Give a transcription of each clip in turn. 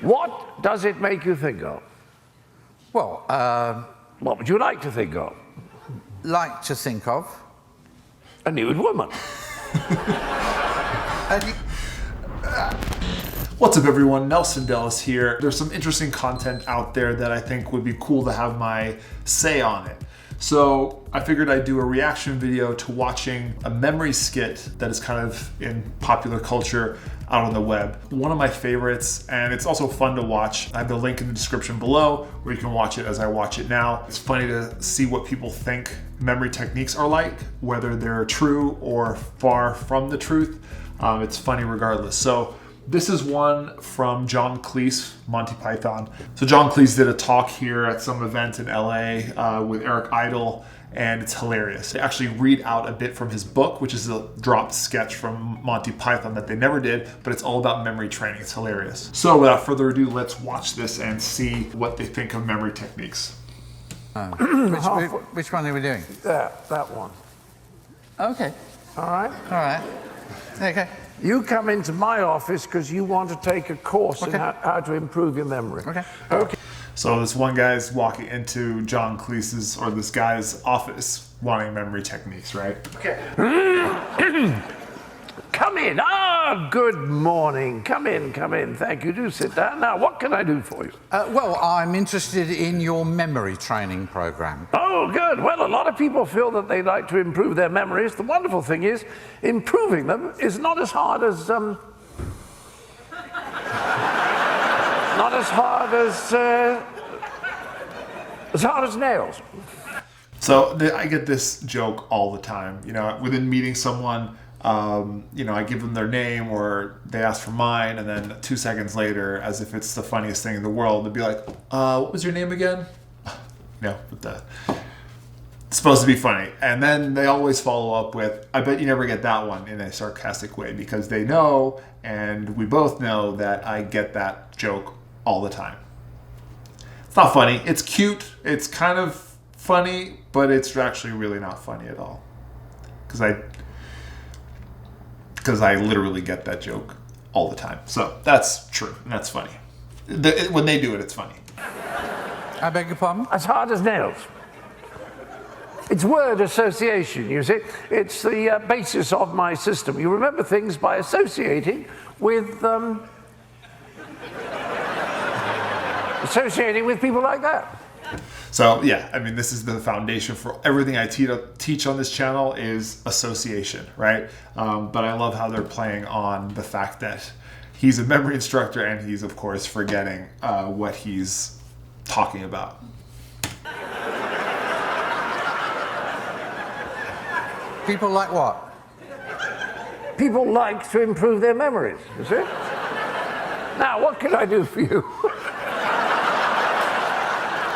What does it make you think of? Well, What would you like to think of? like to think of. A nude woman. What's up everyone, Nelson Dellis here. There's some interesting content out there that I think would be cool to have my say on it. So I figured I'd do a reaction video to watching a memory skit that is kind of in popular culture out on the web. One of my favorites, and it's also fun to watch. I have the link in the description below where you can watch it as I watch it now. It's funny to see what people think memory techniques are like, whether they're true or far from the truth. It's funny regardless. So this is one from John Cleese, Monty Python. So John Cleese did a talk here at some event in LA with Eric Idle, and it's hilarious. They actually read out a bit from his book, which is a dropped sketch from Monty Python that they never did, but it's all about memory training. It's hilarious. So without further ado, let's watch this and see what they think of memory techniques. Which one are we doing? That one. Okay. All right? All right. Okay. You come into my office because you want to take a course in how to improve your memory. Okay. Okay. So this one guy's walking into John Cleese's, or this guy's office, wanting memory techniques, right? Okay. Come in. Good morning. Come in, come in. Thank you. Do sit down. Now, what can I do for you? Well, I'm interested in your memory training program. Oh, good. Well, a lot of people feel that they like to improve their memories. The wonderful thing is, improving them is not as hard as nails. So I get this joke all the time. You know, within meeting someone, you know, I give them their name or they ask for mine, and then 2 seconds later, as if it's the funniest thing in the world, they'll be like, what was your name again? No, but it's supposed to be funny. And then they always follow up with, I bet you never get that one, in a sarcastic way, because they know, and we both know, that I get that joke all the time. It's not funny. It's cute. It's kind of funny, but it's actually really not funny at all. Because I literally get that joke all the time. So that's true, and that's funny. When they do it, it's funny. I beg your pardon? As hard as nails. It's word association, you see. It's the basis of my system. You remember things by associating with people like that. So yeah, I mean, this is the foundation for everything I teach on this channel is association, right? But I love how they're playing on the fact that he's a memory instructor and he's, of course, forgetting what he's talking about. People like what? People like to improve their memories, you see. Now, what can I do for you?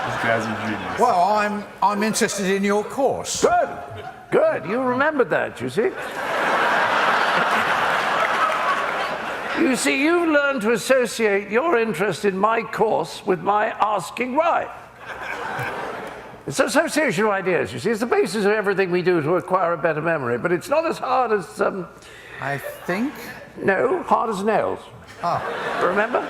These guys are genius. Well, I'm interested in your course. Good, good. You remembered that, you see. You see, you've learned to associate your interest in my course with my asking why. It's association of ideas, you see. It's the basis of everything we do to acquire a better memory, but it's not as hard as, I think? No, hard as nails. Oh. Remember?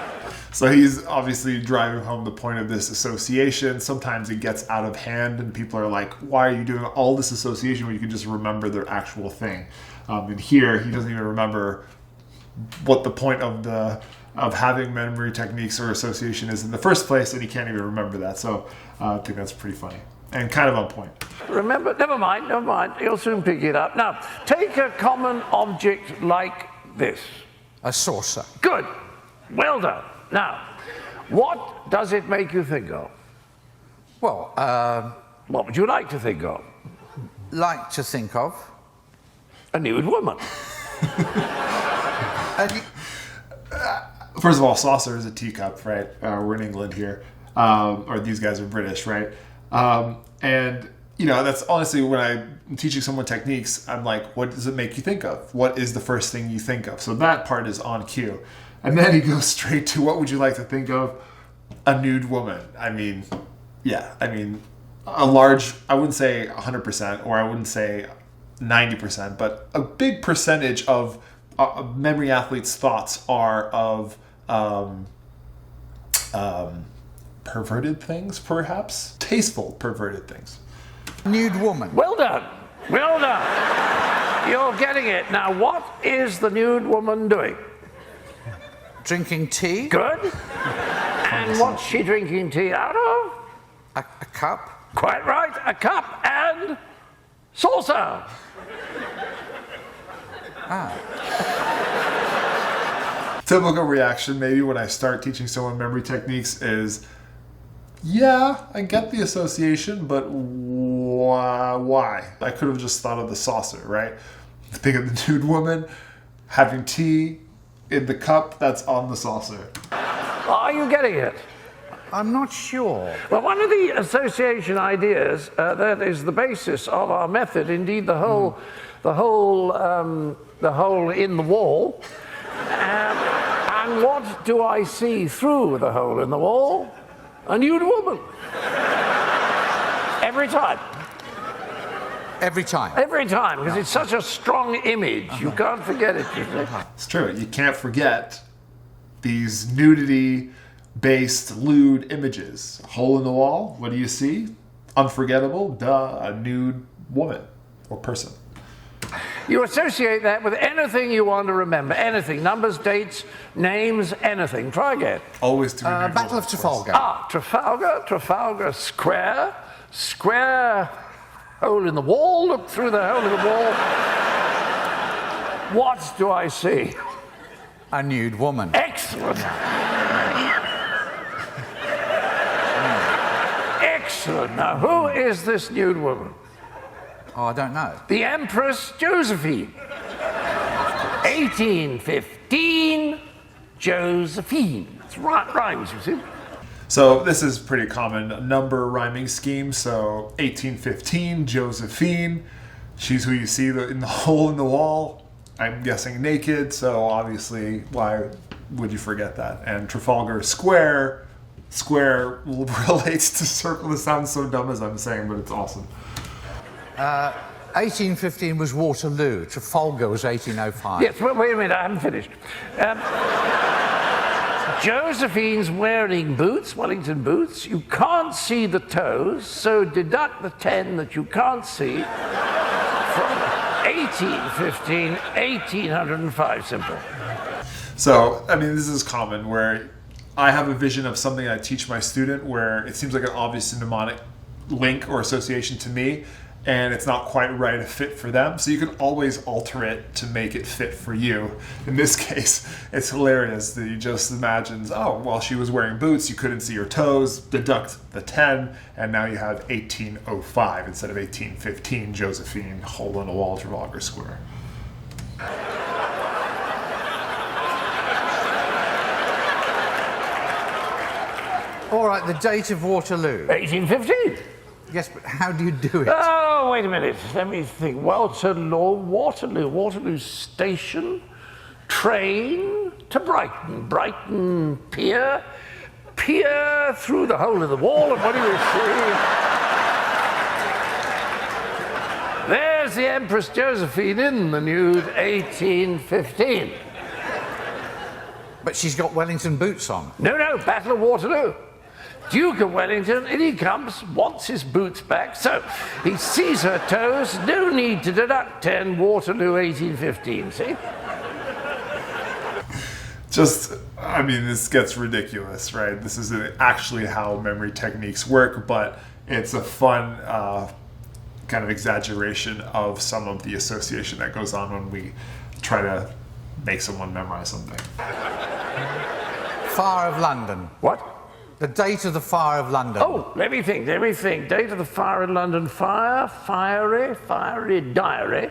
So he's obviously driving home the point of this association. Sometimes it gets out of hand and people are like, why are you doing all this association when you can just remember the actual thing? And here, he doesn't even remember what the point of having memory techniques or association is in the first place, and he can't even remember that. So I think that's pretty funny and kind of on point. Remember, never mind, you'll soon pick it up. Now, take a common object like this. A saucer. Good, well done. Now, what does it make you think of? Well, What would you like to think of? like to think of. A nude woman. First of all, saucer is a teacup, right? We're in England here, or these guys are British, right? And you know, that's honestly when I'm teaching someone techniques, I'm like, what does it make you think of? What is the first thing you think of? So that part is on cue. And then he goes straight to, what would you like to think of? A nude woman. I mean, yeah, I mean, a large, I wouldn't say 100%, or I wouldn't say 90%, but a big percentage of memory athletes' thoughts are of perverted things, perhaps? Tasteful perverted things. Nude woman. Well done. Well done. You're getting it. Now, what is the nude woman doing? Drinking tea. Good. And what's she drinking tea out of? A cup. Quite right. A cup and saucer. Typical reaction maybe when I start teaching someone memory techniques is, yeah, I get the association, but why? I could have just thought of the saucer, right? Think of the nude woman having tea in the cup that's on the saucer. Are you getting it? I'm not sure. Well, one of the association ideas that is the basis of our method, indeed the hole in the wall. And what do I see through the hole in the wall? A nude woman. Every time. Every time. Every time, because it's such a strong image. You can't forget it, you see. It's true. You can't forget these nudity-based lewd images. Hole in the wall, what do you see? Unforgettable, duh, a nude woman or person. You associate that with anything you want to remember. Anything. Numbers, dates, names, anything. Try again. Always to be Battle of Trafalgar. Trafalgar Square. Square hole in the wall. Look through the hole in the wall. What do I see? A nude woman. Excellent. Excellent. Now, who is this nude woman? Oh, I don't know. The Empress Josephine. 1815, Josephine. It's rhymes, you see. So this is pretty common number rhyming scheme. So 1815, Josephine. She's who you see in the hole in the wall. I'm guessing naked, so obviously, why would you forget that? And Trafalgar Square. Square relates to circle. This sounds so dumb as I'm saying, but it's awesome. 1815 was Waterloo. Trafalgar was 1805. Yes, wait a minute, I haven't finished. Josephine's wearing boots, Wellington boots. You can't see the toes, so deduct the 10 that you can't see from 1815, 1805, simple. So, I mean, this is common where I have a vision of something I teach my student where it seems like an obvious mnemonic link or association to me, and it's not quite right a fit for them. So you can always alter it to make it fit for you. In this case, it's hilarious that he just imagines, oh, while she was wearing boots, you couldn't see her toes, deduct the 10, and now you have 1805 instead of 1815, Josephine, hole in the wall, Trafalgar Square. All right, the date of Waterloo. 1815. Yes, but how do you do it? Oh, wait a minute. Let me think. Waterloo Station, train to Brighton. Brighton Pier, peer through the hole in the wall, and what do you see? There's the Empress Josephine in the nude 1815. But she's got Wellington boots on. No, Battle of Waterloo. Duke of Wellington, in he comes, wants his boots back, so he sees her toes, no need to deduct 10, Waterloo 1815, see? Just, I mean, this gets ridiculous, right? This is actually how memory techniques work, but it's a fun kind of exaggeration of some of the association that goes on when we try to make someone memorize something. Fire of London. What? The date of the Fire of London. Oh, let me think. Date of the fire in London. Fiery, diary.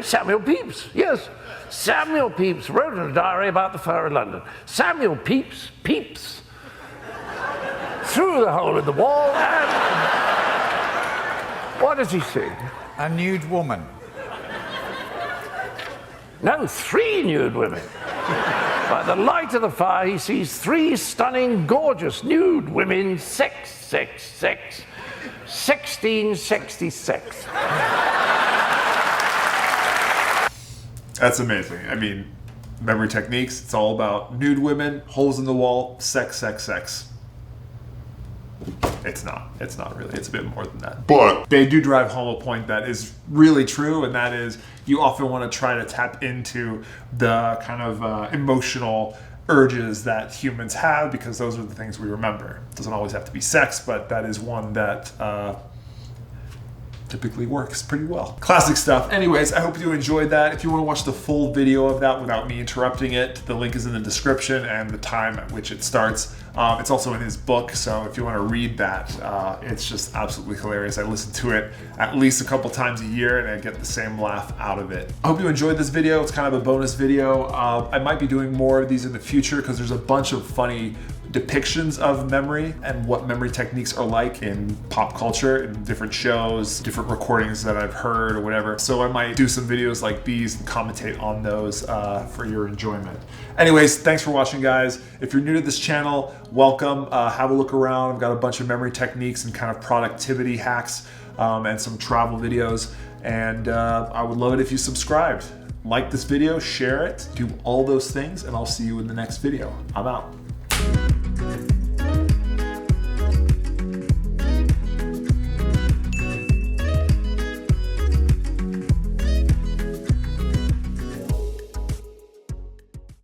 Samuel Pepys, yes. Samuel Pepys wrote in a diary about the fire in London. Samuel Pepys through the hole in the wall, and what does he see? A nude woman. No, 3 nude women. By the light of the fire, he sees 3 stunning, gorgeous, nude women, 1666. That's amazing. I mean, memory techniques. It's all about nude women, holes in the wall, sex, sex, sex. It's not really. It's a bit more than that. But they do drive home a point that is really true, and that is you often want to try to tap into the kind of emotional urges that humans have, because those are the things we remember. It doesn't always have to be sex, but that is one that typically works pretty well. Classic stuff. Anyways, I hope you enjoyed that. If you want to watch the full video of that without me interrupting it, the link is in the description and the time at which it starts. It's also in his book, so if you want to read that, it's just absolutely hilarious. I listen to it at least a couple times a year and I get the same laugh out of it. I hope you enjoyed this video. It's kind of a bonus video. I might be doing more of these in the future because there's a bunch of funny depictions of memory and what memory techniques are like in pop culture, in different shows, different recordings that I've heard or whatever. So I might do some videos like these and commentate on those for your enjoyment. Anyways, thanks for watching, guys. If you're new to this channel, welcome. Have a look around. I've got a bunch of memory techniques and kind of productivity hacks and some travel videos. And I would love it if you subscribed. Like this video, share it, do all those things, and I'll see you in the next video. I'm out.